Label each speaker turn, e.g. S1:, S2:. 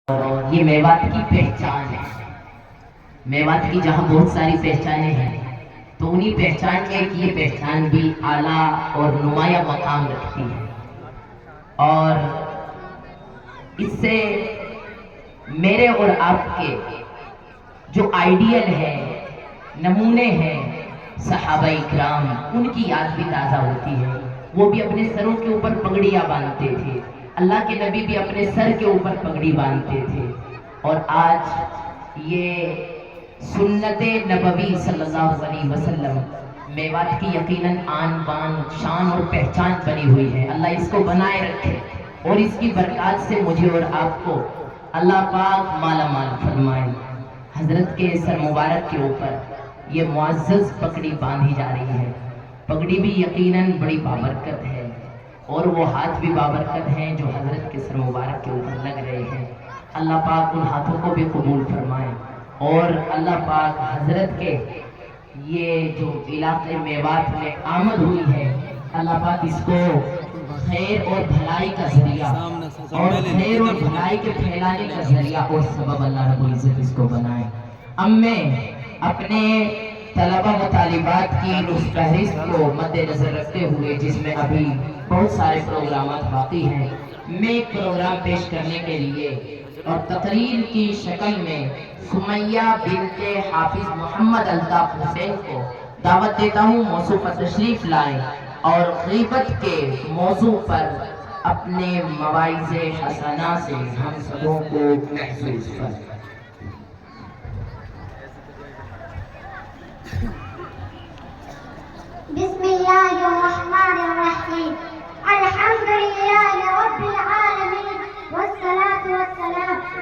S1: اور یہ میوات کی پہچان ہے۔ میوات کی جہاں بہت ساری پہچانیں ہیں، تو انہی پہچان میں ایک یہ پہچان بھی اعلیٰ اور نمایاں مقام رکھتی ہے، اور اس سے میرے اور آپ کے جو آئیڈیل ہے، نمونے ہیں صحابہ اکرام، ان کی یاد بھی تازہ ہوتی ہے۔ وہ بھی اپنے سروں کے اوپر پگڑیاں باندھتے تھے، اللہ کے نبی بھی اپنے سر کے اوپر پگڑی باندھتے تھے، اور آج یہ سنت نبوی صلی اللہ علیہ وسلم میوات کی یقیناً آن بان شان اور پہچان بنی ہوئی ہے۔ اللہ اس کو بنائے رکھے اور اس کی برکات سے مجھے اور آپ کو اللہ پاک مالا مال فرمائے۔ حضرت کے سر مبارک کے اوپر یہ معزز پگڑی باندھی جا رہی ہے۔ پگڑی بھی یقیناً بڑی بابرکت ہے، اور وہ ہاتھ بھی بابرکت ہیں جو حضرت کے سر مبارک کے اوپر لگ رہے ہیں۔ اللہ پاک ان ہاتھوں کو بھی قبول فرمائے، اور اللہ پاک حضرت کے یہ جو علاقے میوات میں آمد ہوئی ہے، اللہ پاک اس کو خیر اور بھلائی کا ذریعہ اور خیر اور بھلائی کے پھیلانے کا ذریعہ اور سبب اللہ رب العزت اس کو بنائے۔ اب میں اپنے طلبہ و طالبات کی اس فہرست کو مد نظر رکھتے ہوئے، جس میں ابھی بہت سارے پروگرامات باقی ہیں، میں ایک پروگرام پیش کرنے کے لیے اور تقریر کی شکل میں سمیہ بنت حافظ محمد الطاف حسین کو دعوت دیتا ہوں موضوع پر تشریف لائیں اور غیبت کے موضوع پر اپنے مواعظ حسنہ سے ہم سبوں کو محسوس کریں۔
S2: بسم اللہ الرحمن الرحیم، الحمدللہ رب العالمین، والصلاة والسلام